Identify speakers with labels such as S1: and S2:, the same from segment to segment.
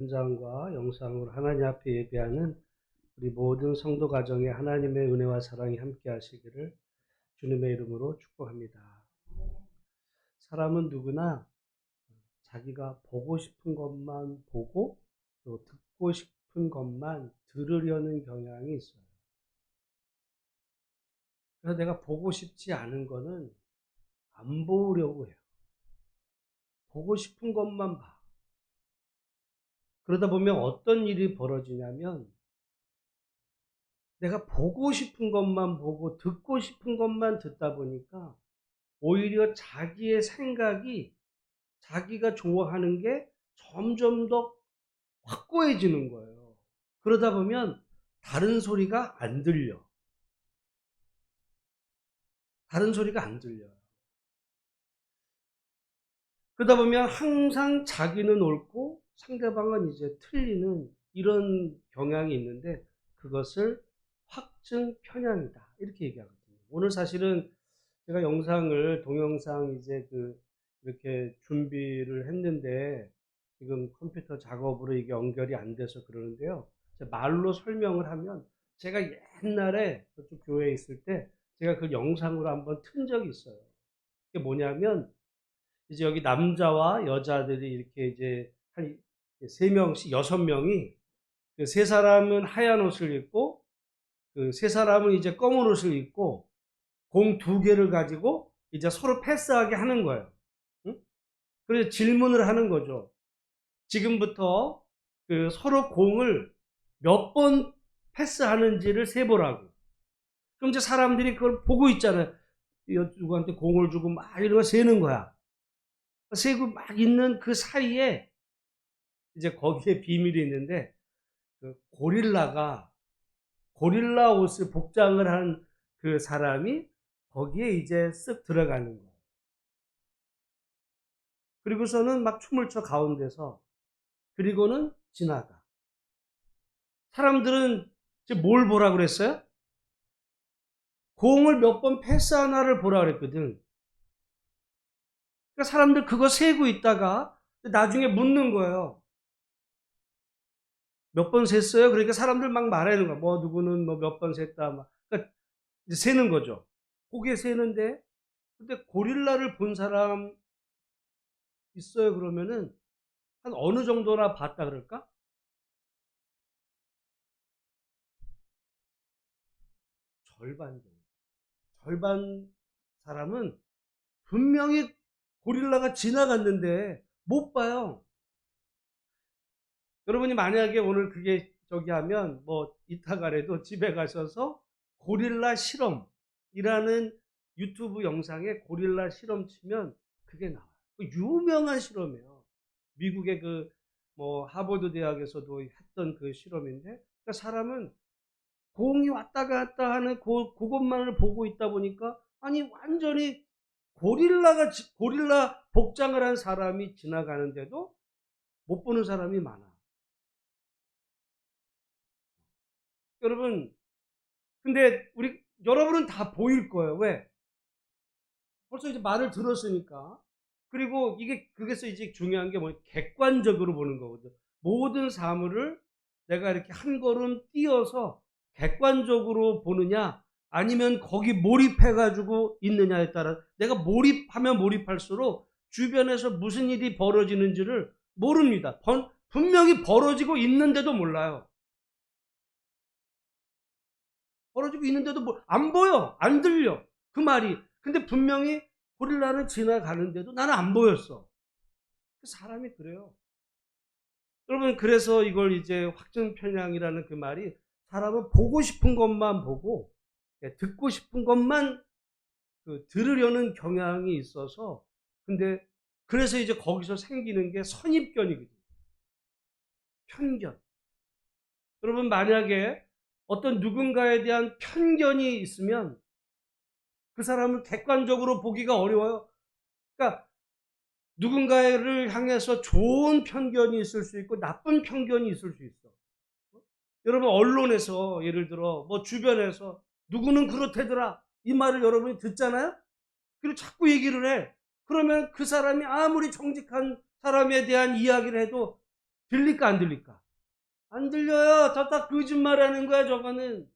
S1: 현장과 영상으로 하나님 앞에 예배하는 우리 모든 성도 가정에 하나님의 은혜와 사랑이 함께 하시기를 주님의 이름으로 축복합니다. 사람은 누구나 자기가 보고 싶은 것만 보고 또 듣고 싶은 것만 들으려는 경향이 있어요. 그래서 내가 보고 싶지 않은 거는 안 보려고 해요. 보고 싶은 것만 봐. 그러다 보면 어떤 일이 벌어지냐면 내가 보고 싶은 것만 보고 듣고 싶은 것만 듣다 보니까 오히려 자기의 생각이 자기가 좋아하는 게 점점 더 확고해지는 거예요. 그러다 보면 다른 소리가 안 들려. 다른 소리가 안 들려요. 그러다 보면 항상 자기는 옳고 상대방은 이제 틀리는 이런 경향이 있는데 그것을 확증 편향이다. 이렇게 얘기하거든요. 오늘 사실은 제가 영상을 동영상 이제 이렇게 준비를 했는데 지금 컴퓨터 작업으로 이게 연결이 안 돼서 그러는데요. 말로 설명을 하면 제가 옛날에 저쪽 교회에 있을 때 제가 그 영상으로 한번 튼 적이 있어요. 그게 뭐냐면 이제 여기 남자와 여자들이 이렇게 이제 한 세 명씩 여섯 명이 그 세 사람은 하얀 옷을 입고 그 세 사람은 이제 검은 옷을 입고 공 두 개를 가지고 이제 서로 패스하게 하는 거예요. 응? 그래서 질문을 하는 거죠. 지금부터 그 서로 공을 몇 번 패스하는지를 세보라고. 그럼 이제 사람들이 그걸 보고 있잖아요. 누구한테 공을 주고 막 이런 거 세는 거야. 세고 막 있는 그 사이에 이제 거기에 비밀이 있는데 그 고릴라 옷을 복장을 한 그 사람이 거기에 이제 쓱 들어가는 거예요. 그리고서는 막 춤을 춰 가운데서. 그리고는 지나가. 사람들은 이제 뭘 보라 그랬어요? 공을 몇 번 패스하나를 보라 그랬거든. 그러니까 사람들 그거 세고 있다가 나중에 묻는 거예요. 몇 번 셌어요? 그러니까 사람들 막 말하는 거야. 뭐 누구는 뭐 몇 번 셌다. 막. 그러니까 이제 세는 거죠. 고개 세는데 근데 고릴라를 본 사람 있어요? 그러면은 한 어느 정도나 봤다 그럴까? 절반 정도. 절반 사람은 분명히 고릴라가 지나갔는데 못 봐요. 여러분이 만약에 오늘 그게 저기 하면 뭐 이따가라도 집에 가셔서 고릴라 실험이라는 유튜브 영상에 고릴라 실험 치면 그게 나와요. 그 유명한 실험이에요. 미국의 그 뭐 하버드 대학에서도 했던 그 실험인데 그러니까 사람은 공이 왔다 갔다 하는 그것만을 보고 있다 보니까 아니 완전히 고릴라 복장을 한 사람이 지나가는데도 못 보는 사람이 많아. 여러분 근데 여러분은 다 보일 거예요. 왜? 벌써 이제 말을 들었으니까. 그리고 그게서 이제 중요한 게 객관적으로 보는 거거든. 모든 사물을 내가 이렇게 한 걸음 뛰어서 객관적으로 보느냐, 아니면 거기 몰입해가지고 있느냐에 따라 내가 몰입하면 몰입할수록 주변에서 무슨 일이 벌어지는지를 모릅니다. 분명히 벌어지고 있는데도 몰라요. 벌어지고 있는데도 안 보여. 안 들려. 그 말이. 근데 분명히 고릴라는 지나가는데도 나는 안 보였어. 사람이 그래요. 여러분, 그래서 이걸 이제 확증 편향이라는 그 말이 사람은 보고 싶은 것만 보고 듣고 싶은 것만 들으려는 경향이 있어서 근데 그래서 이제 거기서 생기는 게 선입견이거든요. 편견. 여러분, 만약에 어떤 누군가에 대한 편견이 있으면 그 사람을 객관적으로 보기가 어려워요. 그러니까 누군가를 향해서 좋은 편견이 있을 수 있고 나쁜 편견이 있을 수 있어. 여러분 언론에서 예를 들어 뭐 주변에서 누구는 그렇대더라 이 말을 여러분이 듣잖아요. 그리고 자꾸 얘기를 해. 그러면 그 사람이 아무리 정직한 사람에 대한 이야기를 해도 들릴까 안 들릴까? 안 들려요. 다 거짓말하는 거야 저거는.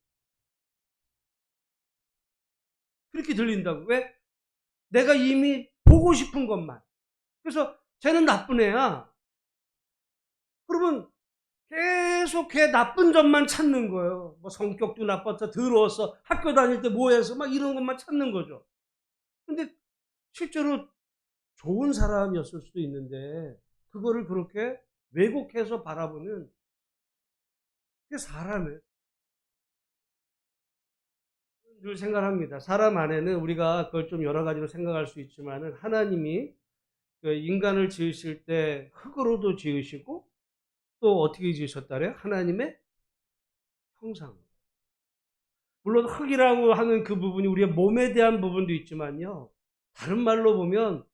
S1: 그렇게 들린다고. 왜? 내가 이미 보고 싶은 것만. 그래서 쟤는 나쁜 애야. 그러면 계속 걔 나쁜 점만 찾는 거예요. 뭐 성격도 나빴어, 더러웠어, 학교 다닐 때 뭐해서 막 이런 것만 찾는 거죠. 근데 실제로 좋은 사람이었을 수도 있는데 그거를 그렇게 왜곡해서 바라보면 그게 사람이에요. 늘 생각합니다. 사람 안에는 우리가 그걸 좀 여러 가지로 생각할 수 있지만은 하나님이 그 인간을 지으실 때 흙으로도 지으시고 또 어떻게 지으셨다래요? 하나님의 형상. 물론 흙이라고 하는 그 부분이 우리의 몸에 대한 부분도 있지만요. 다른 말로 보면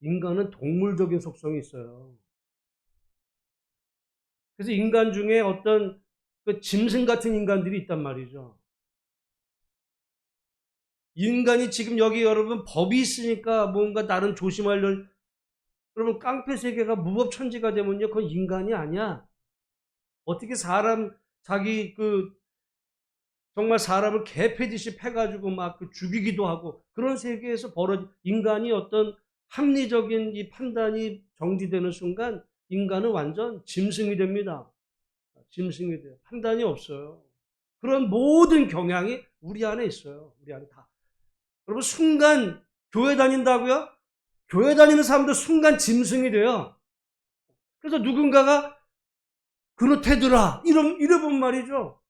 S1: 인간은 동물적인 속성이 있어요. 그래서 인간 중에 어떤 그 짐승 같은 인간들이 있단 말이죠. 인간이 지금 여기 여러분 법이 있으니까 뭔가 나름 조심하려는, 그러면 깡패 세계가 무법천지가 되면요, 그건 인간이 아니야. 어떻게 사람 자기 그 정말 사람을 개패듯이 패가지고 막 그 죽이기도 하고 그런 세계에서 벌어진 인간이 어떤 합리적인 이 판단이 정지되는 순간 인간은 완전 짐승이 됩니다. 짐승이 돼요. 판단이 없어요. 그런 모든 경향이 우리 안에 있어요. 우리 안에 다. 여러분 순간 교회 다닌다고요? 교회 다니는 사람도 순간 짐승이 돼요. 그래서 누군가가 그렇대더라 이러본 말이죠.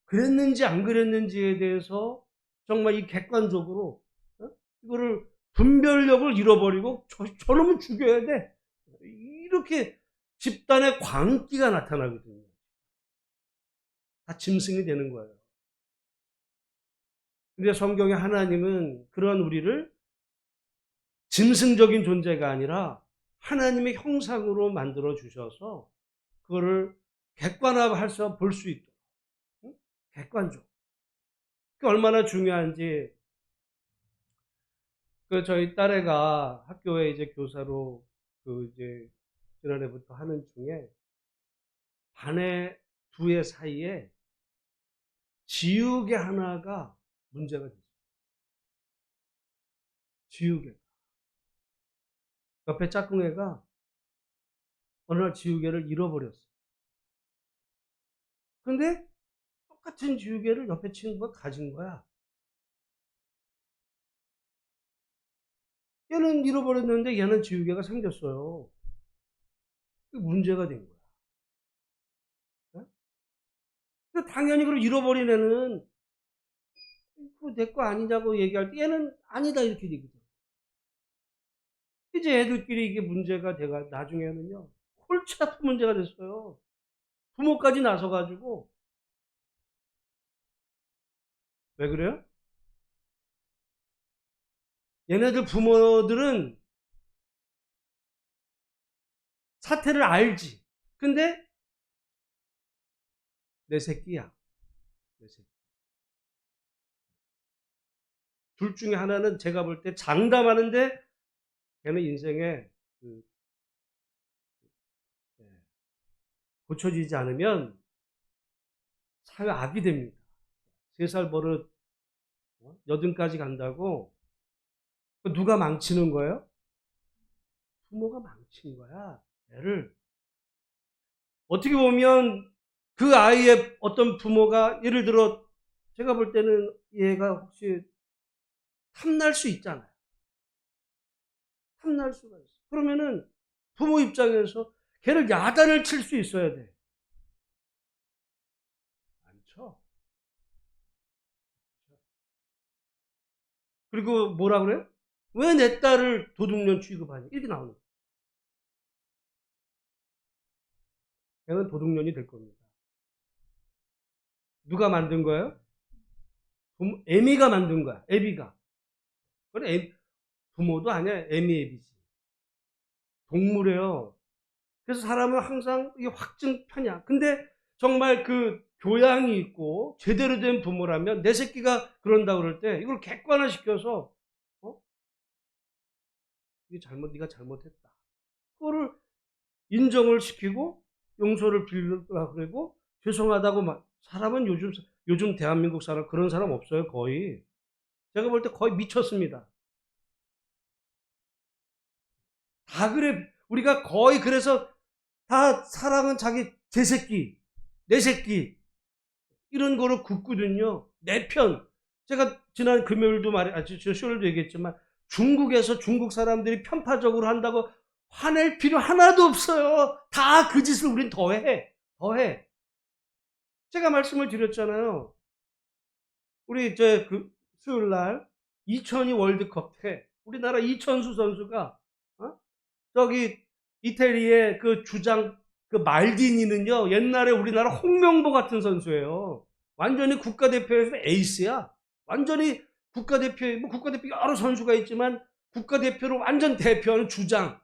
S1: 그랬는지 안 그랬는지에 대해서 정말 이 객관적으로 이거를 분별력을 잃어버리고 저놈은 죽여야 돼. 이렇게 집단의 광기가 나타나거든요. 다 짐승이 되는 거예요. 근데 성경의 하나님은 그런 우리를 짐승적인 존재가 아니라 하나님의 형상으로 만들어 주셔서 그거를 객관화해서 볼 수 있도록, 객관적. 그게 얼마나 중요한지. 그 저희 딸애가 학교에 이제 교사로 그 이제 지난해부터 하는 중에 반에 두 애 사이에 지우개 하나가 문제가 됐어요. 지우개. 옆에 짝꿍애가 어느 날 지우개를 잃어버렸어. 근데 똑같은 지우개를 옆에 친구가 가진 거야. 얘는 잃어버렸는데 얘는 지우개가 생겼어요. 문제가 된 거야. 당연히 그걸 잃어버린 애는 그거 내 거 아니냐고 얘기할 때 얘는 아니다 이렇게 얘기죠. 이제 애들끼리 이게 문제가 돼가 나중에는요 골치 아픈 문제가 됐어요. 부모까지 나서가지고. 왜 그래요? 얘네들 부모들은 사태를 알지. 근데 내 새끼야. 내 새끼. 둘 중에 하나는 제가 볼 때 장담하는데 걔는 인생에 그, 예, 고쳐지지 않으면 사회 악이 됩니다. 3살 버릇 80까지 간다고. 누가 망치는 거예요? 부모가 망친 거야. 애를. 어떻게 보면 그 아이의 어떤 부모가 예를 들어 제가 볼 때는 얘가 혹시 탐날 수 있잖아요. 탐날 수가 있어. 그러면은 부모 입장에서 걔를 야단을 칠 수 있어야 돼. 안 쳐. 그리고 뭐라 그래요? 왜 내 딸을 도둑년 취급하냐? 이렇게 나오는 거예요. 걔는 도둑년이 될 겁니다. 누가 만든 거예요? 애미가 만든 거야. 애비가. 그래, 부모도 아니야. 애미 애비지. 동물이에요. 그래서 사람은 항상 이게 확증편이야. 근데 정말 그 교양이 있고 제대로 된 부모라면 내 새끼가 그런다 그럴 때 이걸 객관화시켜서 이게 네가 잘못했다. 그거를 인정을 시키고 용서를 빌려라 그러고 죄송하다고 막 사람은 요즘 대한민국 사람 그런 사람 없어요 거의. 제가 볼 때 거의 미쳤습니다. 다 그래. 우리가 거의 그래서 다 사랑은 자기 제 새끼, 내 새끼 이런 거로 굽거든요. 내 편. 제가 지난 금요일도 쇼일도 얘기했지만 중국에서 중국 사람들이 편파적으로 한다고 화낼 필요 하나도 없어요. 다 그 짓을 우린 더해. 더해. 제가 말씀을 드렸잖아요. 우리 수요일 날 2002 월드컵 때 우리나라 이천수 선수가 저기 이태리의 그 주장 그 말디니는요 옛날에 우리나라 홍명보 같은 선수예요. 완전히 국가대표에서 에이스야. 완전히 국가대표에 뭐 국가대표 여러 선수가 있지만 국가대표를 완전 대표하는 주장.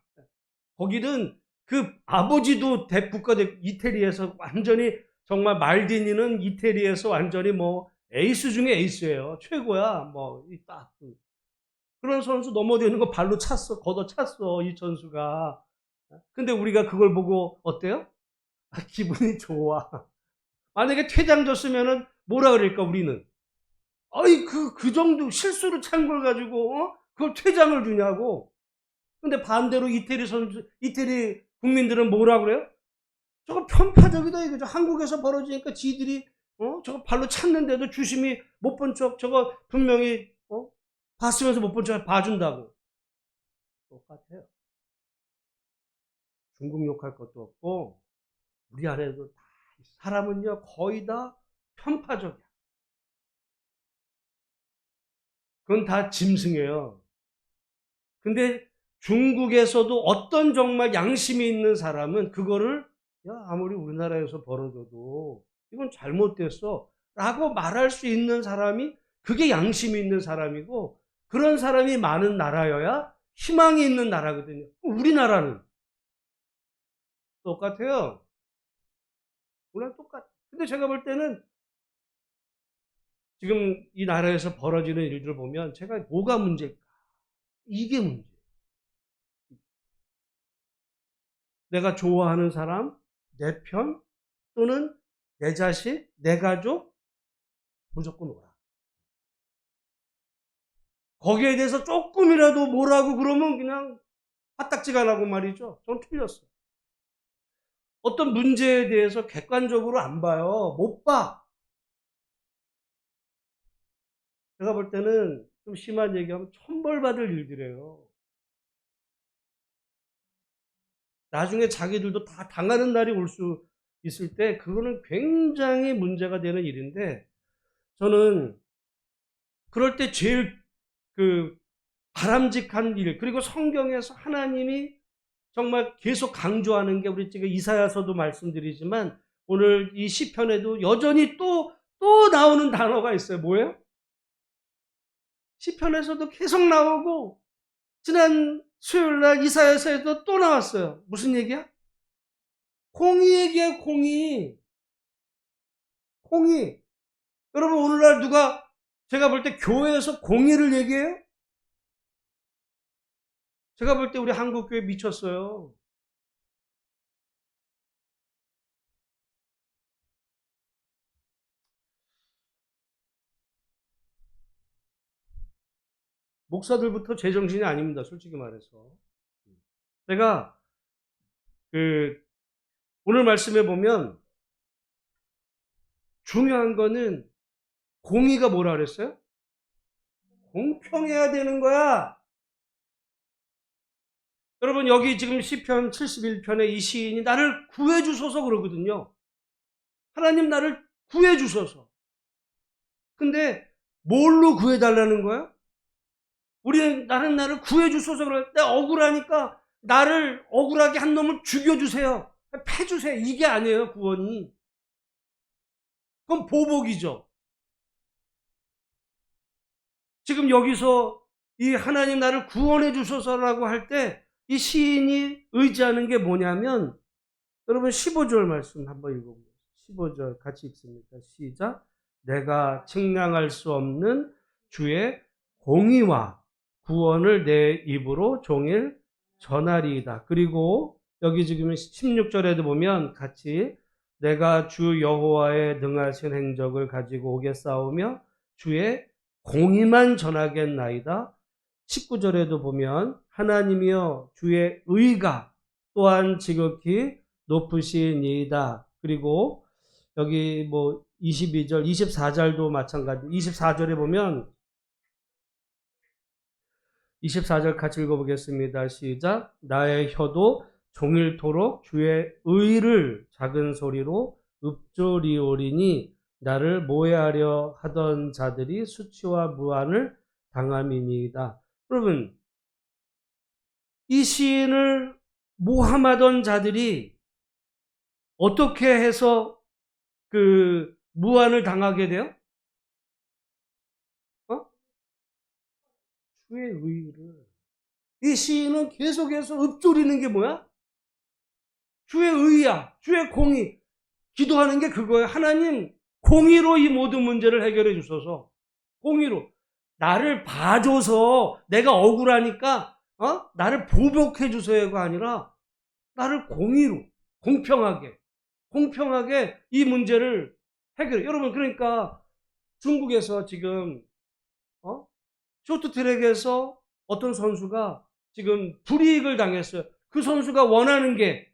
S1: 거기는 그 아버지도 국가대표 이태리에서 완전히 정말 말디니는 이태리에서 완전히 뭐 에이스 중에 에이스예요. 최고야. 뭐 딱 그런 선수 넘어지는 거 발로 찼어. 걷어찼어. 이천수가. 근데 우리가 그걸 보고 어때요? 기분이 좋아. 만약에 퇴장 줬으면은 뭐라 그럴까 우리는? 아이 그 정도 실수로 찬 걸 가지고 그걸 퇴장을 주냐고. 근데 반대로 이태리 국민들은 뭐라 그래요? 저거 편파적이다 이거죠. 한국에서 벌어지니까 지들이 저거 발로 찼는데도 주심이 못 본 척 저거 분명히 봤으면서 못 본 척 봐준다고. 똑같아요. 중국 욕할 것도 없고 우리 안에도 다 사람은요 거의 다 편파적이야. 그건 다 짐승이에요. 근데 중국에서도 어떤 정말 양심이 있는 사람은 그거를 아무리 우리나라에서 벌어져도 이건 잘못됐어 라고 말할 수 있는 사람이 그게 양심이 있는 사람이고 그런 사람이 많은 나라여야 희망이 있는 나라거든요. 우리나라는 똑같아요. 우리랑 똑같아. 근데 제가 볼 때는 지금 이 나라에서 벌어지는 일들을 보면 제가 뭐가 문제일까? 이게 문제. 내가 좋아하는 사람, 내 편, 또는 내 자식, 내 가족, 무조건 오라. 거기에 대해서 조금이라도 뭐라고 그러면 그냥 화딱지가 나고 말이죠. 전 틀렸어. 어떤 문제에 대해서 객관적으로 안 봐요. 못 봐. 제가 볼 때는 좀 심한 얘기하면 천벌받을 일들이에요. 나중에 자기들도 다 당하는 날이 올 수 있을 때 그거는 굉장히 문제가 되는 일인데 저는 그럴 때 제일 바람직한 일 그리고 성경에서 하나님이 정말 계속 강조하는 게 우리 지금 이사야서도 말씀드리지만 오늘 이 시편에도 여전히 또 나오는 단어가 있어요. 뭐예요? 시편에서도 계속 나오고 지난 수요일날 이사야서에도 또 나왔어요. 무슨 얘기야? 공의 얘기야. 공의. 여러분 오늘날 누가 제가 볼 때 교회에서 공의를 얘기해요? 제가 볼 때 우리 한국교회 미쳤어요. 목사들부터 제정신이 아닙니다. 솔직히 말해서. 제가 오늘 말씀해 보면 중요한 거는 공의가 뭐라 그랬어요? 공평해야 되는 거야. 여러분 여기 지금 시편 71편에 이 시인이 나를 구해주소서 그러거든요. 하나님 나를 구해주소서. 근데 뭘로 구해달라는 거야? 나를 구해주소서 그럴 때 억울하니까 나를 억울하게 한 놈을 죽여주세요. 패주세요. 이게 아니에요 구원이. 그건 보복이죠. 지금 여기서 이 하나님 나를 구원해 주소서라고 할 때 이 시인이 의지하는 게 뭐냐면 여러분 15절 말씀 한번 읽어보세요. 15절 같이 읽습니다. 시작. 내가 측량할 수 없는 주의 공의와 구원을 내 입으로 종일 전하리이다. 그리고 여기 지금 16절에도 보면 같이 내가 주 여호와의 능하신 행적을 가지고 오겠사오며 주의 공의만 전하겠나이다. 19절에도 보면 하나님이여 주의 의가 또한 지극히 높으시니이다. 그리고 여기 뭐 22절, 24절도 마찬가지. 24절에 보면 24절 같이 읽어보겠습니다. 시작. 나의 혀도 종일토록 주의 의를 작은 소리로 읊조리오리니 나를 모해하려 하던 자들이 수치와 무한을 당함이니이다. 여러분, 이 시인을 모함하던 자들이 어떻게 해서 그 무한을 당하게 돼요? 주의 의를. 이 시인은 계속해서 읊조리는 게 뭐야? 주의 의야. 주의 공의. 기도하는 게 그거예요. 하나님, 공의로 이 모든 문제를 해결해 주소서. 공의로. 나를 봐줘서 내가 억울하니까 나를 보복해 주세요가 아니라 나를 공의로, 공평하게 이 문제를 해결해. 여러분, 그러니까 중국에서 지금 쇼트트랙에서 어떤 선수가 지금 불이익을 당했어요. 그 선수가 원하는 게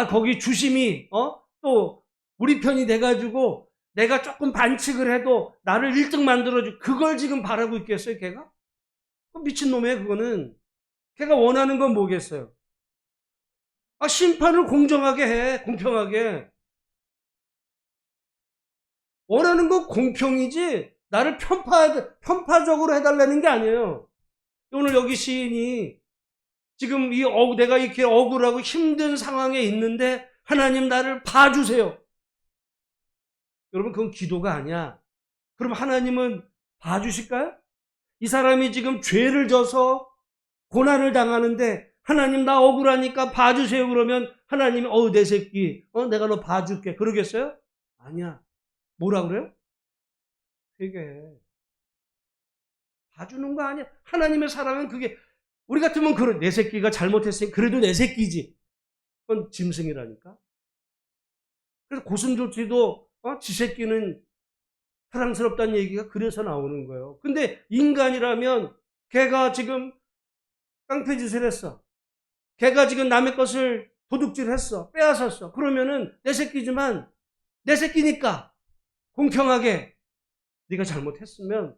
S1: 거기 주심이 또 우리 편이 돼가지고 내가 조금 반칙을 해도 나를 1등 만들어줘. 그걸 지금 바라고 있겠어요, 걔가? 미친놈이에요, 그거는. 걔가 원하는 건 뭐겠어요? 심판을 공정하게 해, 공평하게. 원하는 건 공평이지 나를 편파적으로 해달라는 게 아니에요. 오늘 여기 시인이 지금 내가 이렇게 억울하고 힘든 상황에 있는데 하나님 나를 봐주세요. 여러분, 그건 기도가 아니야. 그럼 하나님은 봐주실까요? 이 사람이 지금 죄를 져서 고난을 당하는데 하나님 나 억울하니까 봐주세요 그러면 하나님이 내 새끼 내가 너 봐줄게 그러겠어요? 아니야. 뭐라 그래요? 회개해. 봐주는 거 아니야. 하나님의 사랑은 그게 우리 같으면 그래 내 새끼가 잘못했으니 그래도 내 새끼지. 그건 짐승이라니까. 그래서 고슴도치도 지 새끼는 사랑스럽다는 얘기가 그래서 나오는 거예요. 근데 인간이라면 걔가 지금 깡패짓을 했어. 걔가 지금 남의 것을 도둑질했어. 빼앗았어. 그러면은 내 새끼지만 내 새끼니까 공평하게 네가 잘못했으면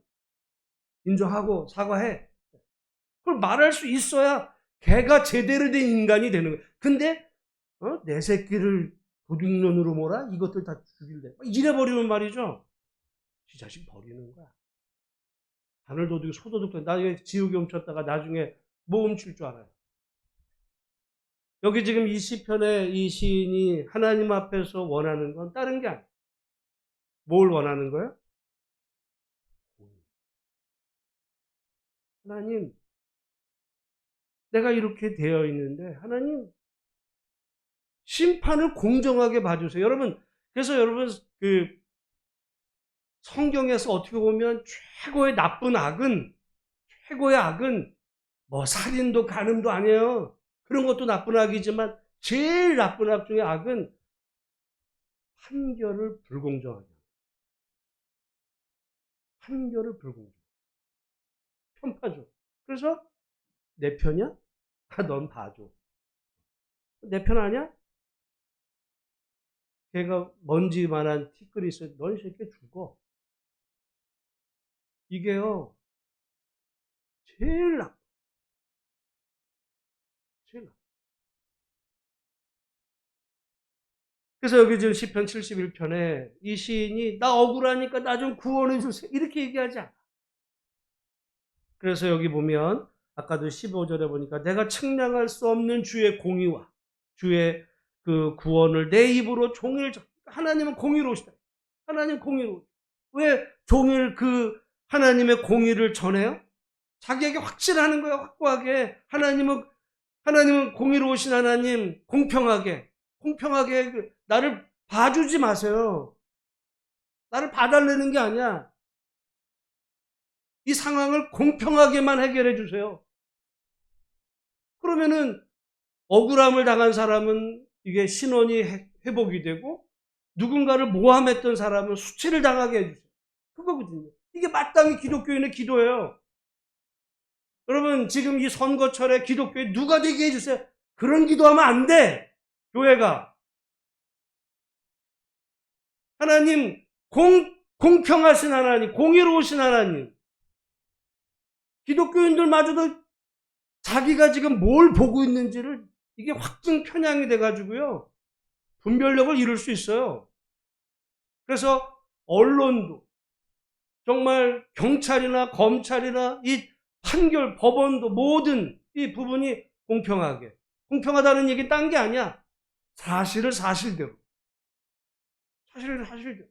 S1: 인정하고 사과해. 그걸 말할 수 있어야 걔가 제대로 된 인간이 되는 거예요. 근데 내 새끼를 도둑년으로 몰아? 이것들 다 죽일래. 이래버리면 말이죠. 지 자식 버리는 거야. 바늘 도둑이 소도둑도 나중에 지옥에 훔쳤다가 나중에 뭐 훔칠 줄 알아요. 여기 지금 이 시편에 이 시인이 하나님 앞에서 원하는 건 다른 게 아니에요. 뭘 원하는 거예요? 하나님, 내가 이렇게 되어 있는데 하나님 심판을 공정하게 봐주세요. 여러분, 그래서 여러분 그 성경에서 어떻게 보면 최고의 악은 뭐 살인도 간음도 아니에요. 그런 것도 나쁜 악이지만 제일 나쁜 악 중에 악은 판결을 불공정하게 하는 판결을 불공정. 편파죠. 그래서 내 편이야? 넌 봐줘. 내 편 아니야? 걔가 먼지만한 티끌이 있어. 넌 새끼 죽어. 이게요. 제일 나빠. 제일 나빠. 그래서 여기 지금 시편 71편에 이 시인이 나 억울하니까 나 좀 구원해 주세요. 이렇게 얘기하지 않아. 그래서 여기 보면 아까도 15절에 보니까 내가 측량할 수 없는 주의 공의와 주의 그 구원을 내 입으로 종일 하나님은 공의로우시다. 하나님 공의로. 왜 종일 그 하나님의 공의를 전해요? 자기에게 확신하는 거예요. 확고하게. 하나님은 공의로우신 하나님, 공평하게 나를 봐주지 마세요. 나를 봐달라는 게 아니야. 이 상황을 공평하게만 해결해 주세요. 그러면은 억울함을 당한 사람은 이게 신원이 회복이 되고, 누군가를 모함했던 사람은 수치를 당하게 해주세요. 그거거든요. 이게 마땅히 기독교인의 기도예요. 여러분, 지금 이 선거철에 기독교에 누가 되게 해주세요. 그런 기도하면 안 돼. 교회가. 하나님, 공평하신 하나님, 공의로우신 하나님. 기독교인들마저도 자기가 지금 뭘 보고 있는지를 이게 확증 편향이 돼가지고요. 분별력을 잃을 수 있어요. 그래서 언론도 정말 경찰이나 검찰이나 이 판결, 법원도 모든 이 부분이 공평하게. 공평하다는 얘기는 딴 게 아니야. 사실을 사실대로. 사실을 사실대로.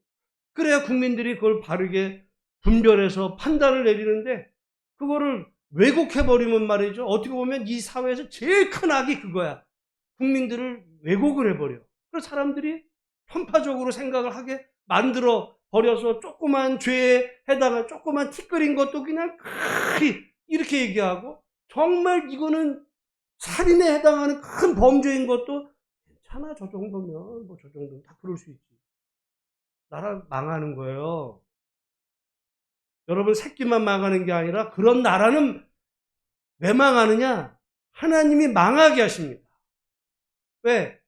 S1: 그래야 국민들이 그걸 바르게 분별해서 판단을 내리는데, 그거를 왜곡해버리면 말이죠. 어떻게 보면 이 사회에서 제일 큰 악이 그거야. 국민들을 왜곡을 해버려. 그래서 사람들이 편파적으로 생각을 하게 만들어 버려서 조그만 죄에 해당한 조그만 티끌인 것도 그냥 이렇게 얘기하고, 정말 이거는 살인에 해당하는 큰 범죄인 것도 괜찮아, 저 정도면 뭐 저 정도는 다 그럴 수 있지. 나라 망하는 거예요. 여러분, 새끼만 망하는 게 아니라 그런 나라는 왜 망하느냐? 하나님이 망하게 하십니다. 왜?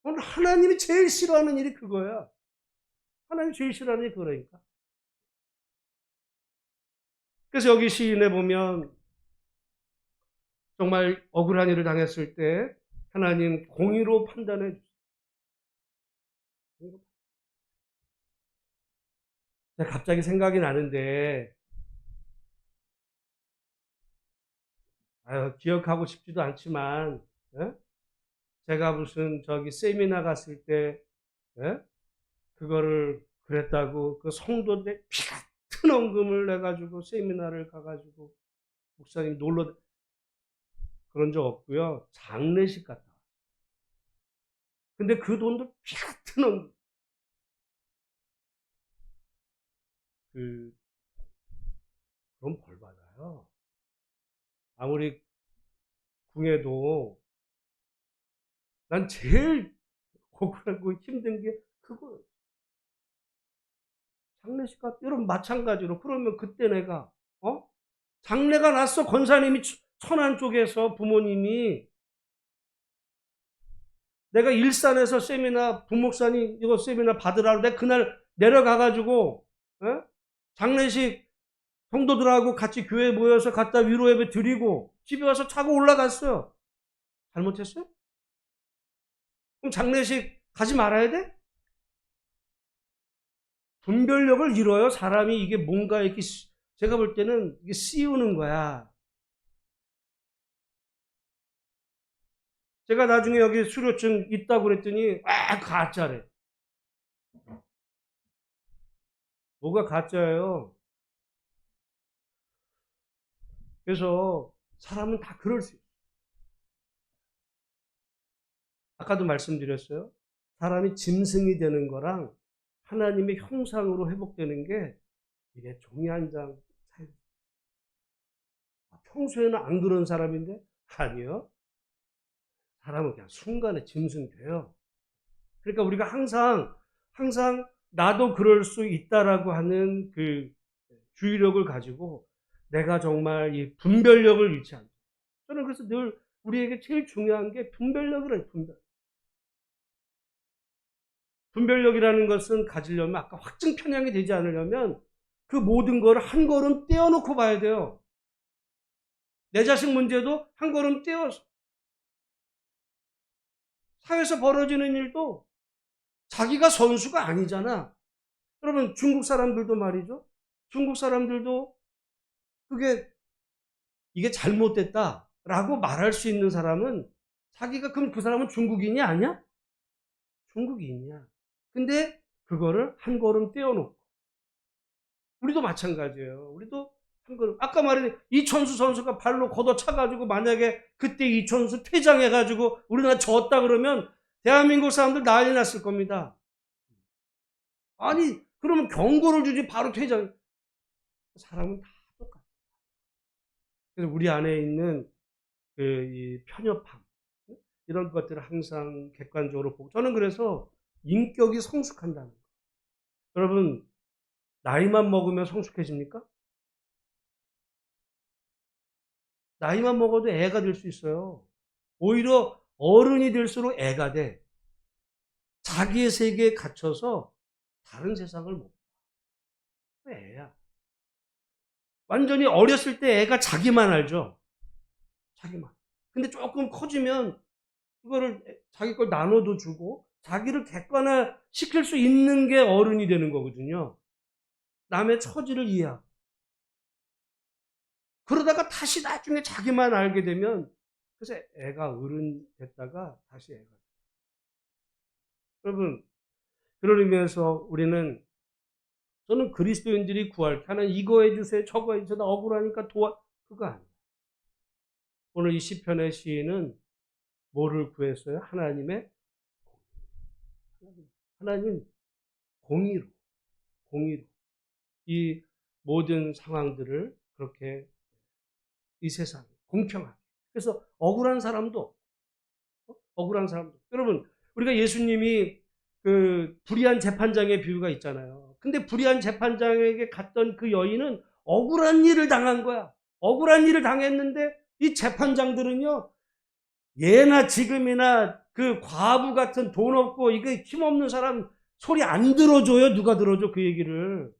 S1: 오늘 하나님이 제일 싫어하는 일이 그거야. 하나님이 제일 싫어하는 일이 그거라니까. 그래서 여기 시인에 보면 정말 억울한 일을 당했을 때 하나님 공의로 판단해 주세요. 갑자기 생각이 나는데, 기억하고 싶지도 않지만, 제가 무슨 저기 세미나 갔을 때, 그거를 그랬다고 그 성도들 피 같은 헌금을 내가지고 세미나를 가가지고 목사님 놀러, 그런 적 없고요. 장례식 갔다. 근데 그 돈도 피 같은 헌금. 그럼 벌 받아요. 아무리 궁해도 난 제일 억울하고 힘든 게 그거예요. 장례식 갔다. 여러분, 마찬가지로 그러면 그때 내가 장례가 났어. 권사님이 천안 쪽에서 부모님이, 내가 일산에서 세미나, 부목사님 이거 세미나 받으라고 내가 그날 내려가가지고 장례식 성도들하고 같이 교회 모여서 갔다 위로 예배 드리고 집에 와서 자고 올라갔어요. 잘못했어요? 그럼 장례식 가지 말아야 돼? 분별력을 잃어요. 사람이 이게 뭔가 이렇게, 제가 볼 때는 이게 씌우는 거야. 제가 나중에 여기 수료증 있다고 그랬더니 가짜래. 뭐가 가짜예요? 그래서 사람은 다 그럴 수 있어요. 아까도 말씀드렸어요. 사람이 짐승이 되는 거랑 하나님의 형상으로 회복되는 게 이게 종이 한 장 차이. 평소에는 안 그런 사람인데 아니요. 사람은 그냥 순간에 짐승 돼요. 그러니까 우리가 항상 나도 그럴 수 있다라고 하는 그 주의력을 가지고 내가 정말 이 분별력을 잃지 않고, 저는 그래서 늘 우리에게 제일 중요한 게 분별력이라는 분별력이라는 것은 가지려면 아까 확증 편향이 되지 않으려면 그 모든 걸 한 걸음 떼어놓고 봐야 돼요. 내 자식 문제도 한 걸음 떼어서, 사회에서 벌어지는 일도 자기가 선수가 아니잖아. 여러분, 중국 사람들도 말이죠. 중국 사람들도 그게 이게 잘못됐다라고 말할 수 있는 사람은 자기가, 그럼 그 사람은 중국인이 아니야? 중국인이야. 근데 그거를 한 걸음 떼어놓고, 우리도 마찬가지예요. 우리도 한 걸음, 아까 말한 이천수 선수가 발로 걷어차가지고 만약에 그때 이천수 퇴장해가지고 우리나라 졌다 그러면 대한민국 사람들 난리 났을 겁니다. 아니, 그러면 경고를 주지 바로 퇴장. 사람은 다 똑같아. 그래서 우리 안에 있는 이 편협함, 이런 것들을 항상 객관적으로 보고, 저는 그래서 인격이 성숙한다는 거예요. 여러분, 나이만 먹으면 성숙해집니까? 나이만 먹어도 애가 될 수 있어요. 오히려 어른이 될수록 애가 돼. 자기의 세계에 갇혀서 다른 세상을 못 봐. 애야. 완전히 어렸을 때 애가 자기만 알죠. 자기만. 근데 조금 커지면 그거를 자기 걸 나눠도 주고 자기를 객관화 시킬 수 있는 게 어른이 되는 거거든요. 남의 처지를 이해하고. 그러다가 다시 나중에 자기만 알게 되면 그래서 애가 어른 됐다가 다시 애가 돼요. 여러분, 그런 의미에서 우리는, 저는 그리스도인들이 구할 때 하나님 이거 해주세요, 저거 해주세요, 나 억울하니까 그거 아니에요. 오늘 이 시편의 시인은 뭐를 구했어요? 하나님 공의로 이 모든 상황들을 그렇게 이 세상에 공평하게. 그래서 억울한 사람도. 여러분, 우리가 예수님이 그 불의한 재판장의 비유가 있잖아요. 근데 불의한 재판장에게 갔던 그 여인은 억울한 일을 당한 거야. 억울한 일을 당했는데 이 재판장들은요, 예나 지금이나 그 과부 같은 돈 없고 이거 힘없는 사람 소리 안 들어줘요. 누가 들어줘 그 얘기를.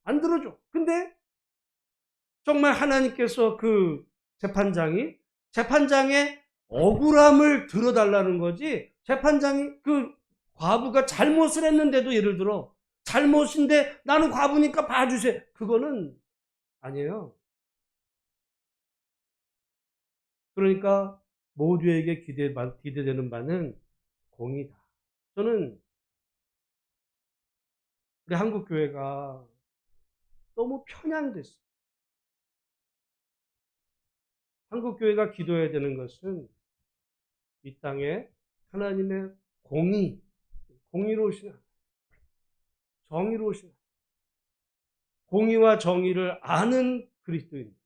S1: 안 들어줘. 근데 정말 하나님께서 그 재판장의 억울함을 들어달라는 거지, 재판장이 그 과부가 잘못을 했는데도, 예를 들어 잘못인데 나는 과부니까 봐주세요, 그거는 아니에요. 그러니까 모두에게 기대되는 바는 공의다. 저는 우리 한국 교회가 너무 편향됐어요. 한국 교회가 기도해야 되는 것은 이 땅에 하나님의 공의로우신 하나님, 정의로우신 하나님, 공의와 정의를 아는 그리스도인.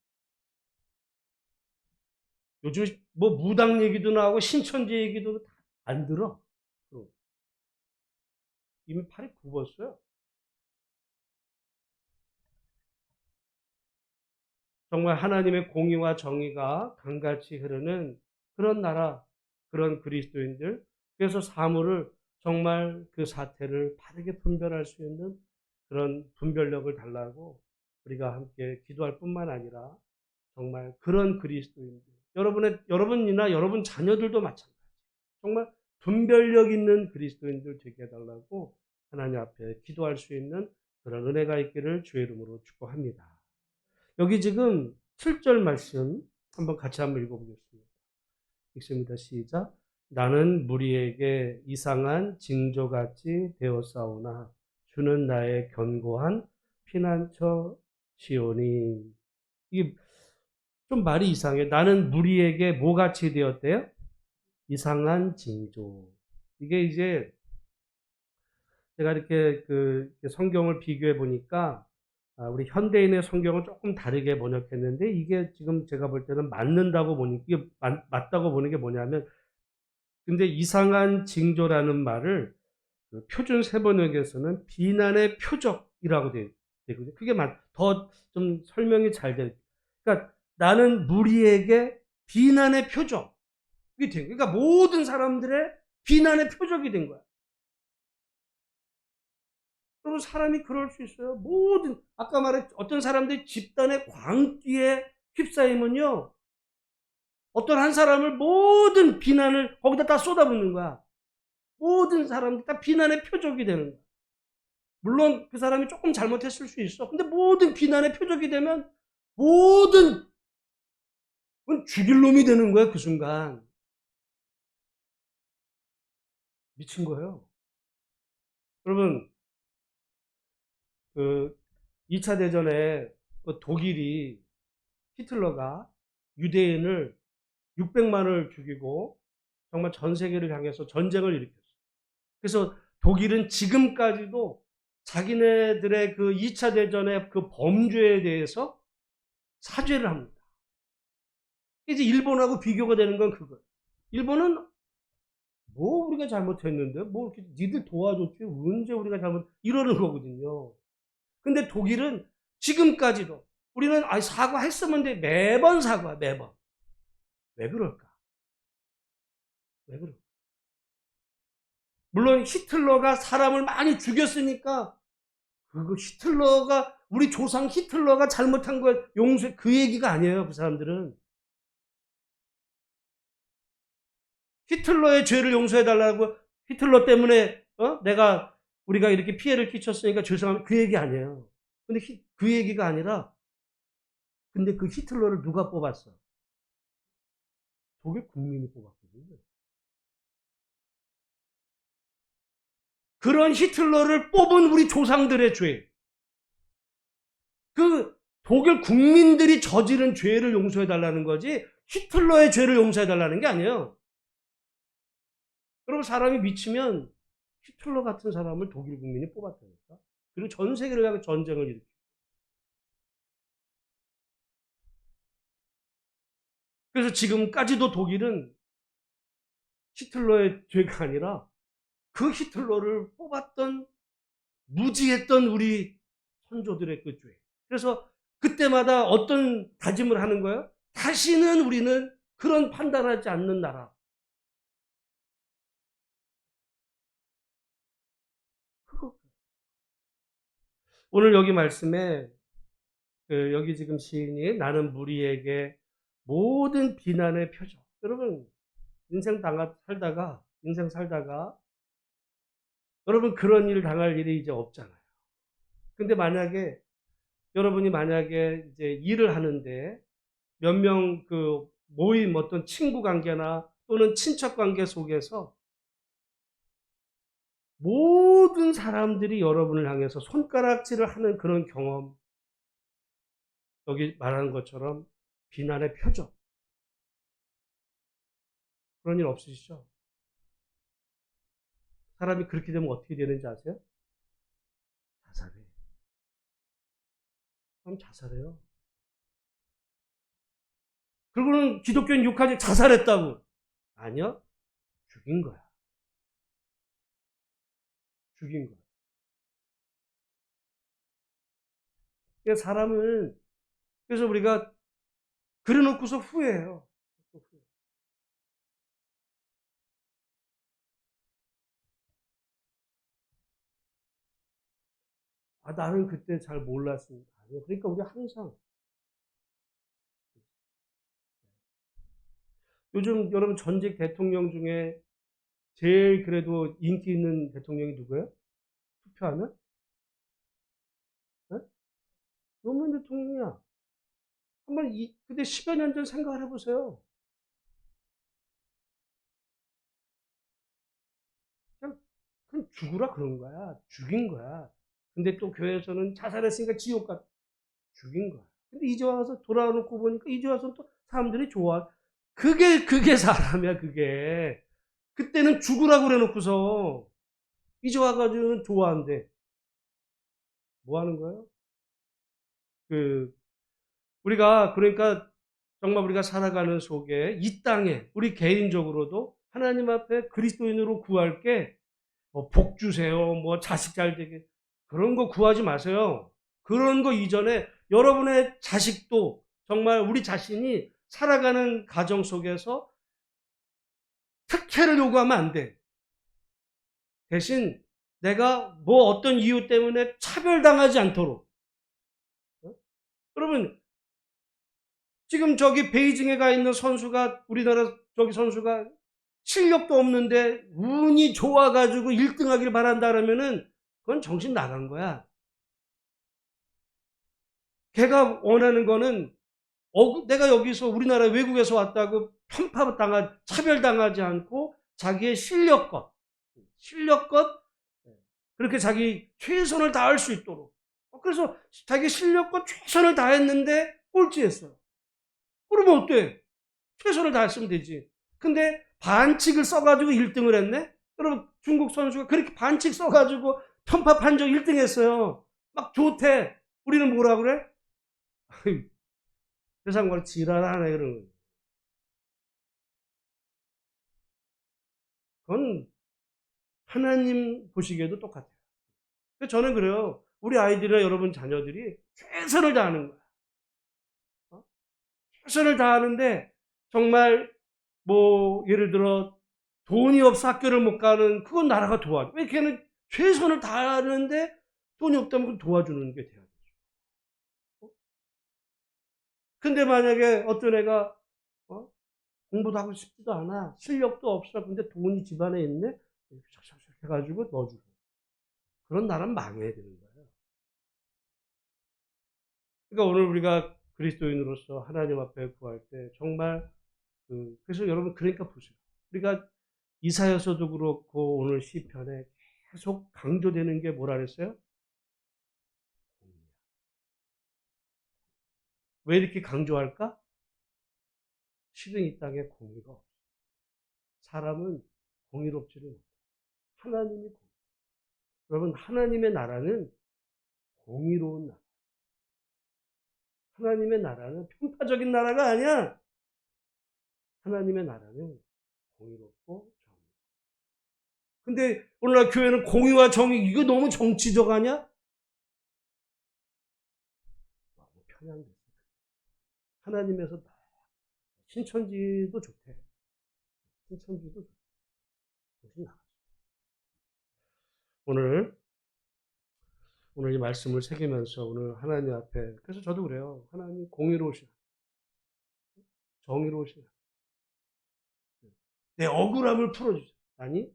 S1: 요즘 뭐 무당 얘기도 나오고 신천지 얘기도 다 안 들어. 이미 팔이 굽었어요. 정말 하나님의 공의와 정의가 강같이 흐르는 그런 나라, 그런 그리스도인들. 그래서 사물을, 정말 그 사태를 바르게 분별할 수 있는 그런 분별력을 달라고 우리가 함께 기도할 뿐만 아니라 정말 그런 그리스도인들, 여러분이나 여러분 자녀들도 마찬가지. 정말 분별력 있는 그리스도인들 되게 해달라고 하나님 앞에 기도할 수 있는 그런 은혜가 있기를 주의 이름으로 축복합니다. 여기 지금 7절 말씀 같이 한번 읽어보겠습니다. 읽습니다. 시작. 나는 무리에게 이상한 징조같이 되었사오나 주는 나의 견고한 피난처시오니. 이게 좀 말이 이상해. 나는 무리에게 뭐같이 되었대요? 이상한 징조. 이게 이제 제가 이렇게 성경을 비교해 보니까 우리 현대인의 성경은 조금 다르게 번역했는데, 이게 지금 제가 볼 때는 맞는다고 보니, 이게 맞다고 보는 게 뭐냐면, 근데 이상한 징조라는 말을 그 표준 세번역에서는 비난의 표적이라고 되거든요. 그게 더 좀 설명이 잘 돼. 그러니까 나는 무리에게 비난의 표적이 된 거야. 그러니까 모든 사람들의 비난의 표적이 된 거야. 여러분, 사람이 그럴 수 있어요. 아까 말했 어떤 사람들이 집단의 광기에 휩싸이면요, 어떤 한 사람을 모든 비난을 거기다 다 쏟아붓는 거야. 모든 사람들 다 비난의 표적이 되는 거야. 물론 그 사람이 조금 잘못했을 수 있어. 근데 모든 비난의 표적이 되면 모든 죽일 놈이 되는 거야. 그 순간 미친 거예요. 여러분, 그 2차 대전에 그 독일이, 히틀러가 유대인을 600만을 죽이고 정말 전 세계를 향해서 전쟁을 일으켰어요. 그래서 독일은 지금까지도 자기네들의 그 2차 대전의 그 범죄에 대해서 사죄를 합니다. 이제 일본하고 비교가 되는 건 그거예요. 일본은 뭐 우리가 잘못했는데 뭐 이렇게 니들 도와줬지 언제 우리가 이러는 거거든요. 근데 독일은 지금까지도 우리는 사과했으면 돼. 매번 사과, 매번. 왜 그럴까? 왜 그럴까? 물론 히틀러가 사람을 많이 죽였으니까 우리 조상 히틀러가 잘못한 걸 용서해, 그 얘기가 아니에요. 그 사람들은 히틀러의 죄를 용서해달라고, 히틀러 때문에 우리가 이렇게 피해를 끼쳤으니까 죄송합니다, 그 얘기 아니에요. 근데 그 얘기가 아니라, 근데 그 히틀러를 누가 뽑았어? 독일 국민이 뽑았거든요. 그런 히틀러를 뽑은 우리 조상들의 죄, 그 독일 국민들이 저지른 죄를 용서해달라는 거지 히틀러의 죄를 용서해달라는 게 아니에요. 여러분, 사람이 미치면 히틀러 같은 사람을 독일 국민이 뽑았다니까. 그리고 전 세계를 향해 전쟁을 일으키고. 그래서 지금까지도 독일은 히틀러의 죄가 아니라 그 히틀러를 뽑았던, 무지했던 우리 선조들의 그 죄. 그래서 그때마다 어떤 다짐을 하는 거예요? 다시는 우리는 그런 판단하지 않는 나라. 오늘 여기 말씀에 여기 지금 시인이 나는 무리에게 모든 비난의 표적. 여러분, 인생 살다가 여러분 그런 일 당할 일이 이제 없잖아요. 근데 여러분이 만약에 이제 일을 하는데 몇 명 그 모임, 어떤 친구 관계나 또는 친척 관계 속에서 모든 사람들이 여러분을 향해서 손가락질을 하는 그런 경험, 여기 말하는 것처럼 비난의 표적, 그런 일 없으시죠? 사람이 그렇게 되면 어떻게 되는지 아세요? 자살해. 그럼 자살해요. 그리고는 기독교인 욕하지, 자살했다고. 아니요. 죽인 거야. 죽인 거야. 그래서 우리가 그래놓고서 후회해요. 나는 그때 잘 몰랐습니다. 그러니까 우리 항상, 요즘 여러분 전직 대통령 중에 제일 그래도 인기 있는 대통령이 누구예요? 투표하면? 네? 노무현 대통령이야. 한번 그때 10여 년 전 생각을 해보세요. 그냥 죽으라 그런 거야. 죽인 거야. 근데 또 교회에서는 자살했으니까 지옥 가. 죽인 거야. 근데 이제 와서 돌아놓고 보니까 이제 와서 또 사람들이 좋아. 그게 사람이야, 그게. 그때는 죽으라고 그래 놓고서 이제 와가지고 좋아한대. 뭐 하는 거예요? 그러니까 정말 우리가 살아가는 속에 이 땅에 우리 개인적으로도 하나님 앞에 그리스도인으로 구할 게 복 주세요, 뭐 자식 잘 되게, 그런 거 구하지 마세요. 그런 거 이전에 여러분의 자식도 정말 우리 자신이 살아가는 가정 속에서 특혜를 요구하면 안 돼. 대신 내가 뭐 어떤 이유 때문에 차별당하지 않도록. 여러분, 지금 저기 베이징에 가 있는 선수가, 우리나라 저기 선수가 실력도 없는데 운이 좋아가지고 1등 하길 바란다 그러면은 그건 정신 나간 거야. 걔가 원하는 거는 내가 여기서 우리나라 외국에서 왔다고 차별당하지 않고 자기의 실력껏 그렇게 자기 최선을 다할 수 있도록. 그래서 자기 실력껏 최선을 다했는데 꼴찌했어요. 그러면 어때? 최선을 다했으면 되지. 근데 반칙을 써가지고 1등을 했네? 여러분, 중국 선수가 그렇게 반칙 써가지고 편파 판정 1등 했어요. 막 좋대. 우리는 뭐라 그래? 세상 걸 지랄하네, 그러는 거예요. 그건 하나님 보시기에도 똑같아요. 그래서 저는 그래요. 우리 아이들이나 여러분 자녀들이 최선을 다하는 거야. 어? 최선을 다하는데 정말 뭐 예를 들어 돈이 없어 학교를 못 가는 그건 나라가 도와줘. 왜 걔는 최선을 다하는데 돈이 없다면 그건 도와주는 게 돼야 되죠. 어? 근데 만약에 어떤 애가 어? 공부도 하고 싶지도 않아. 실력도 없어. 근데 돈이 집안에 있네. 샥샥샥 해가지고 넣어주고. 그런 나라는 망해야 되는 거예요. 그러니까 오늘 우리가 그리스도인으로서 하나님 앞에 구할 때 정말 그래서 여러분 그러니까 보세요. 우리가 이사야서도 그렇고 오늘 시편에 계속 강조되는 게 뭐라 그랬어요? 왜 이렇게 강조할까? 실은 이 땅에 공의가 없어. 사람은 공의롭지를 못해. 하나님이 공의. 여러분 하나님의 나라는 공의로운 나라. 하나님의 나라는 평파적인 나라가 아니야. 하나님의 나라는 공의롭고 정의. 근데 오늘날 교회는 공의와 정의 이거 너무 정치적 아니야? 너무 편향됐어. 하나님에서 신천지도 좋대. 신천지도 좋대. 오늘 이 말씀을 새기면서 오늘 하나님 앞에 그래서 저도 그래요. 하나님 공의로우시다. 정의로우시다. 내 억울함을 풀어주세요. 아니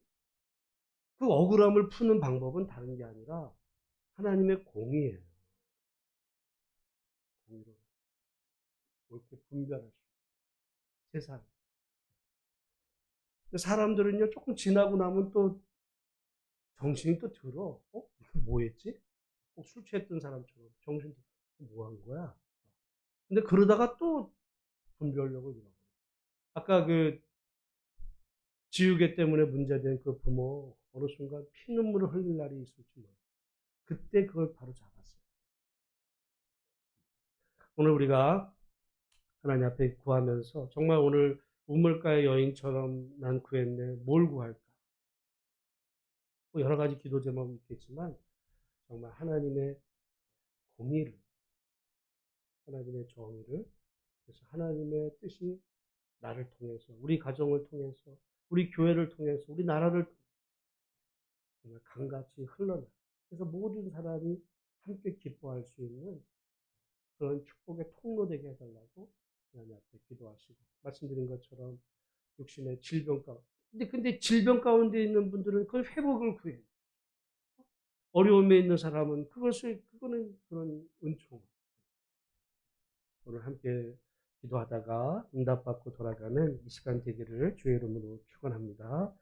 S1: 그 억울함을 푸는 방법은 다른 게 아니라 하나님의 공의예요. 공의로 옳게 분별하시고 세상. 사람들은요 조금 지나고 나면 또 정신이 또 들어. 뭐 했지? 꼭 술 취했던 사람처럼 정신도 뭐 한 거야? 근데 그러다가 또 분별력을 잃어버려. 아까 그 지우개 때문에 문제된 그 부모 어느 순간 피눈물을 흘릴 날이 있을지 몰라. 그때 그걸 바로 잡았어요. 오늘 우리가 하나님 앞에 구하면서 정말 오늘 우물가의 여인처럼 난 구했네. 뭘 구할까? 뭐 여러 가지 기도 제목이 있겠지만 정말 하나님의 공의를, 하나님의 정의를, 그래서 하나님의 뜻이 나를 통해서, 우리 가정을 통해서, 우리 교회를 통해서, 우리 나라를 통해서 정말 강같이 흘러나. 그래서 모든 사람이 함께 기뻐할 수 있는 그런 축복의 통로 되게 해달라고 하나님 앞에 기도하시고 말씀드린 것처럼 육신의 질병 가운데 근데 질병 가운데 있는 분들은 그 회복을 구해요. 어려움에 있는 사람은 그거는 그런 은총. 오늘 함께 기도하다가 응답받고 돌아가는 이 시간 되기를 주의 이름으로 축원합니다.